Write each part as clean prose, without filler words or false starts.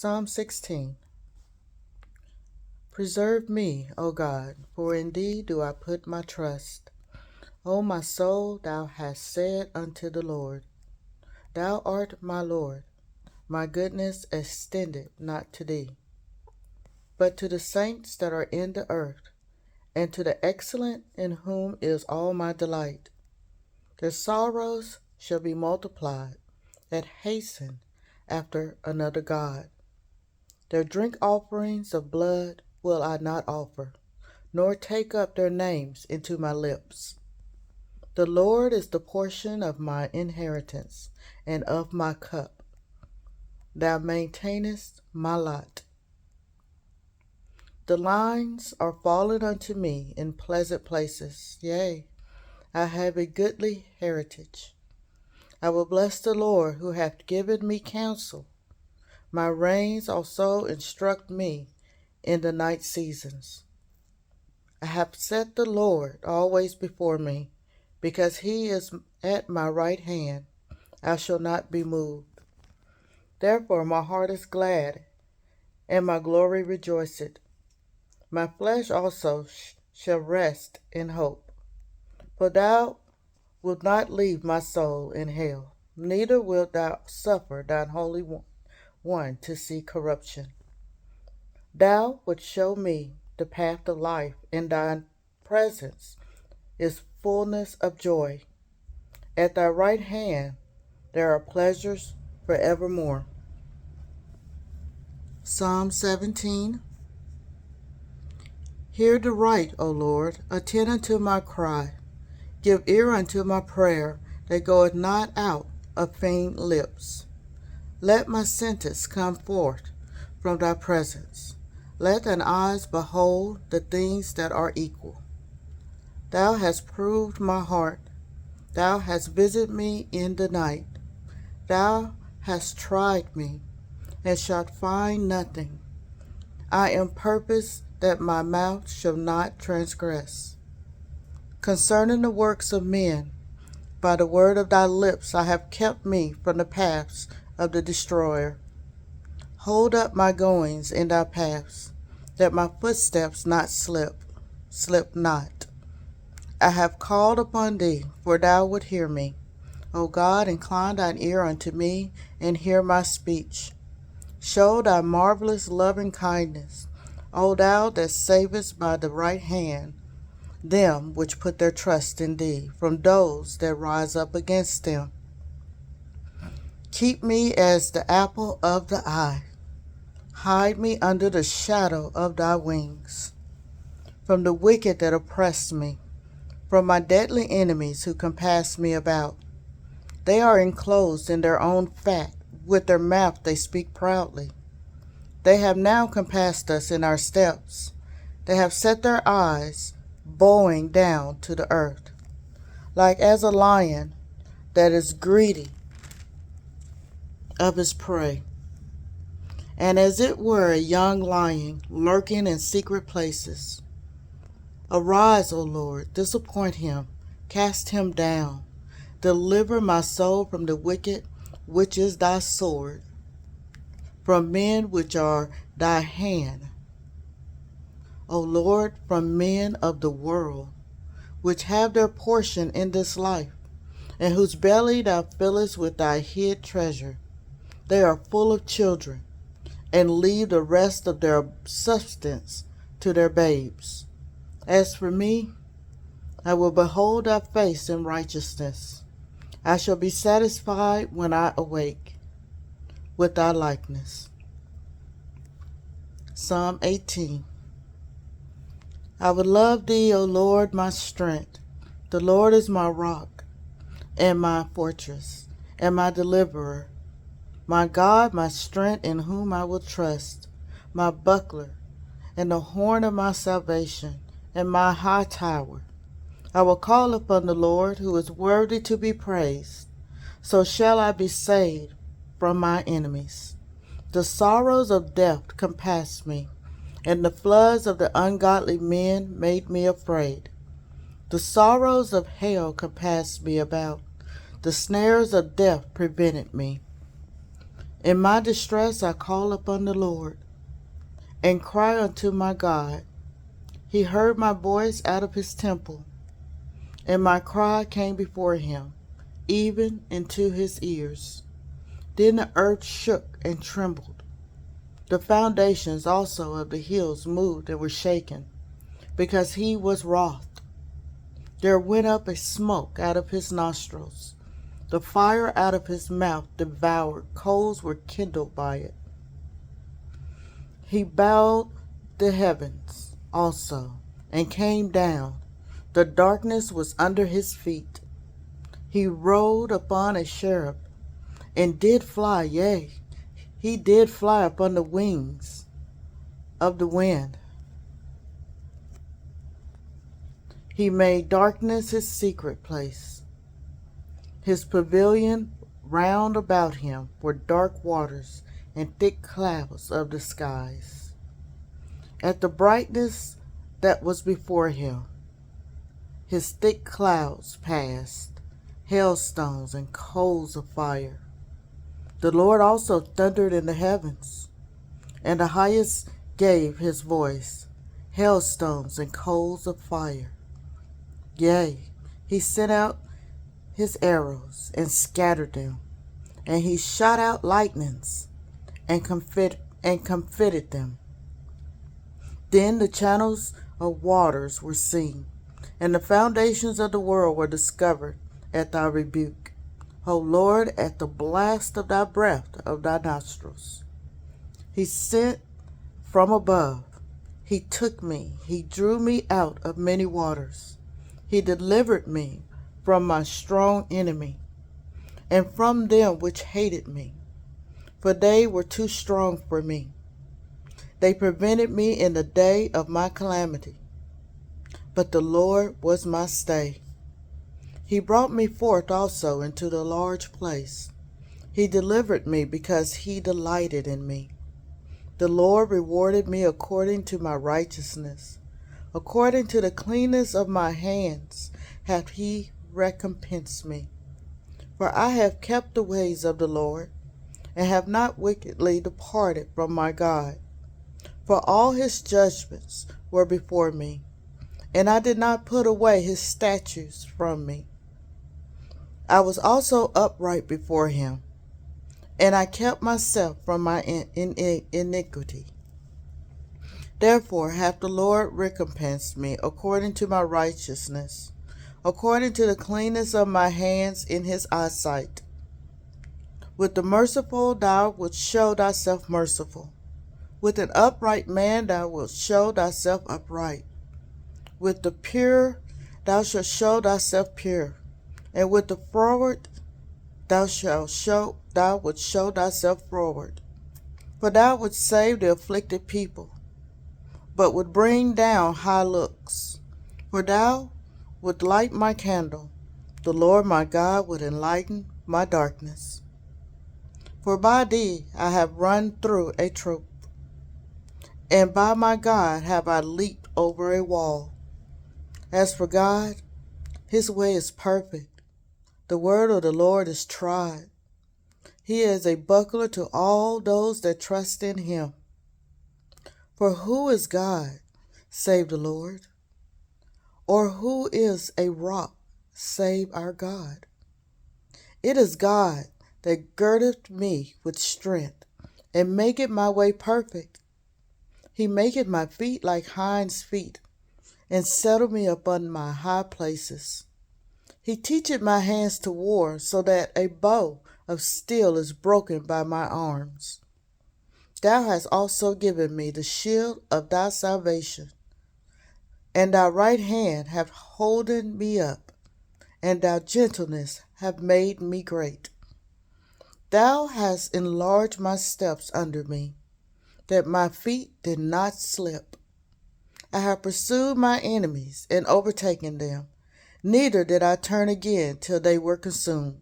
Psalm 16. Preserve me, O God, for in thee do I put my trust. O my soul, thou hast said unto the Lord, Thou art my Lord. My goodness extended not to thee, but to the saints that are in the earth, and to the excellent in whom is all my delight. Their sorrows shall be multiplied, that hasten after another God. Their drink offerings of blood will I not offer, nor take up their names into my lips. The Lord is the portion of my inheritance, and of my cup. Thou maintainest my lot. The lines are fallen unto me in pleasant places. Yea, I have a goodly heritage. I will bless the Lord who hath given me counsel. My reins also instruct me in the night seasons. I have set the Lord always before me, because he is at my right hand. I shall not be moved. Therefore my heart is glad, and my glory rejoiceth. My flesh also shall rest in hope. For thou wilt not leave my soul in hell, neither wilt thou suffer thine Holy One to see corruption. Thou wilt show me the path of life. In thine presence is fullness of joy. At thy right hand there are pleasures forevermore. Psalm 17. Hear the right, O Lord, attend unto my cry. Give ear unto my prayer, that goeth not out of feigned lips. Let my sentence come forth from thy presence. Let thine eyes behold the things that are equal. Thou hast proved my heart. Thou hast visited me in the night. Thou hast tried me, and shalt find nothing. I am purposed that my mouth shall not transgress. Concerning the works of men, by the word of thy lips I have kept me from the paths of the destroyer. Hold up my goings in thy paths, that my footsteps not slip not. I have called upon thee, for thou wilt hear me. O God, incline thine ear unto me, and hear my speech. Show thy marvelous loving kindness, O thou that savest by the right hand them which put their trust in thee, from those that rise up against them. Keep me as the apple of the eye. Hide me under the shadow of thy wings, from the wicked that oppress me, from my deadly enemies who compass me about. They are enclosed in their own fat, with their mouth they speak proudly. They have now compassed us in our steps. They have set their eyes, bowing down to the earth, like as a lion that is greedy of his prey, and as it were a young lion lurking in secret places. Arise, O Lord, disappoint him, cast him down. Deliver my soul from the wicked, which is thy sword, from men which are thy hand. O Lord, from men of the world, which have their portion in this life, and whose belly thou fillest with thy hid treasure. They are full of children, and leave the rest of their substance to their babes. As for me, I will behold thy face in righteousness. I shall be satisfied when I awake with thy likeness. Psalm 18. I will love thee, O Lord, my strength. The Lord is my rock, and my fortress, and my deliverer. My God, my strength, in whom I will trust, my buckler, and the horn of my salvation, and my high tower. I will call upon the Lord, who is worthy to be praised. So shall I be saved from my enemies. The sorrows of death compassed me, and the floods of the ungodly men made me afraid. The sorrows of hell compassed me about. The snares of death prevented me. In my distress I call upon the Lord, and cry unto my God. He heard my voice out of his temple, and my cry came before him, even into his ears. Then the earth shook and trembled. The foundations also of the hills moved and were shaken, because he was wroth. There went up a smoke out of his nostrils. The fire out of his mouth devoured. Coals were kindled by it. He bowed the heavens also, and came down. The darkness was under his feet. He rode upon a cherub, and did fly, yea, he did fly upon the wings of the wind. He made darkness his secret place. His pavilion round about him were dark waters and thick clouds of the skies. At the brightness that was before him, his thick clouds passed, hailstones and coals of fire. The Lord also thundered in the heavens, and the highest gave his voice, hailstones and coals of fire. Yea, he sent out his arrows and scattered them, and he shot out lightnings and comforted them. Then the channels of waters were seen, and the foundations of the world were discovered at thy rebuke, O Lord, at the blast of thy breath of thy nostrils. He sent from above. He took me. He drew me out of many waters. He delivered me from my strong enemy, and from them which hated me, for they were too strong for me. They prevented me in the day of my calamity, but the Lord was my stay. He brought me forth also into the large place. He delivered me because he delighted in me. The Lord rewarded me according to my righteousness. According to the cleanness of my hands hath he recompensed me. For I have kept the ways of the Lord, and have not wickedly departed from my God. For all his judgments were before me, and I did not put away his statutes from me. I was also upright before him, and I kept myself from my iniquity. Therefore hath the Lord recompensed me according to my righteousness, according to the cleanness of my hands in his eyesight. With the merciful thou wilt show thyself merciful. With an upright man thou wilt show thyself upright. With the pure thou shalt show thyself pure. And with the froward thou wilt show thyself froward. For thou wouldst save the afflicted people, but would bring down high looks. For thou would light my candle. The Lord my God would enlighten my darkness. For by thee I have run through a troop, and by my God have I leaped over a wall. As for God, his way is perfect. The word of the Lord is tried. He is a buckler to all those that trust in him. For who is God, save the Lord? Or who is a rock, save our God? It is God that girdeth me with strength, and maketh my way perfect. He maketh my feet like hinds' feet, and settled me upon my high places. He teacheth my hands to war, so that a bow of steel is broken by my arms. Thou hast also given me the shield of thy salvation, and thy right hand hath holden me up, and thy gentleness hath made me great. Thou hast enlarged my steps under me, that my feet did not slip. I have pursued my enemies and overtaken them, neither did I turn again till they were consumed.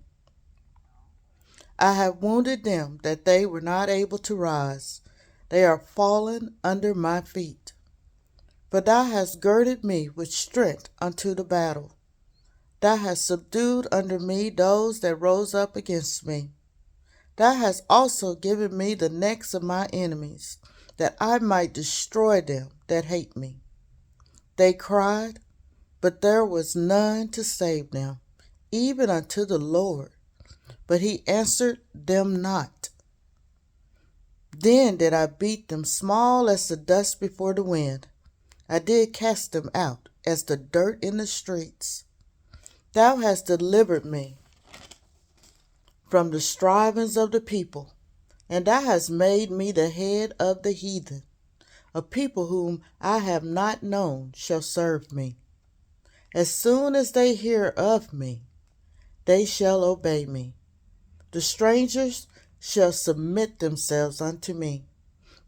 I have wounded them that they were not able to rise. They are fallen under my feet. For thou hast girded me with strength unto the battle. Thou hast subdued under me those that rose up against me. Thou hast also given me the necks of my enemies, that I might destroy them that hate me. They cried, but there was none to save them, even unto the Lord, but he answered them not. Then did I beat them small as the dust before the wind. I did cast them out as the dirt in the streets. Thou hast delivered me from the strivings of the people, and thou hast made me the head of the heathen. A people whom I have not known shall serve me. As soon as they hear of me, they shall obey me. The strangers shall submit themselves unto me.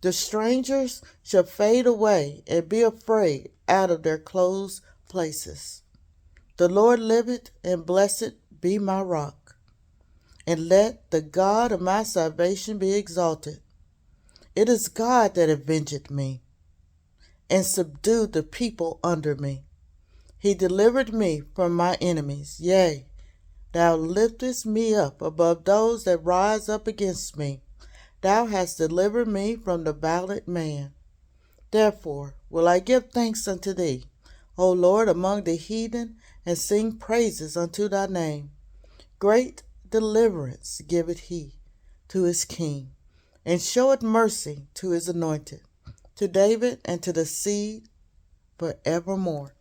The strangers shall fade away and be afraid out of their closed places. The Lord liveth, and blessed be my rock. And let the God of my salvation be exalted. It is God that avengeth me, and subdued the people under me. He delivered me from my enemies. Yea, thou liftest me up above those that rise up against me. Thou hast delivered me from the violent man. Therefore will I give thanks unto thee, O Lord, among the heathen, and sing praises unto thy name. Great deliverance giveth he to his king, and showeth mercy to his anointed, to David and to the seed forevermore.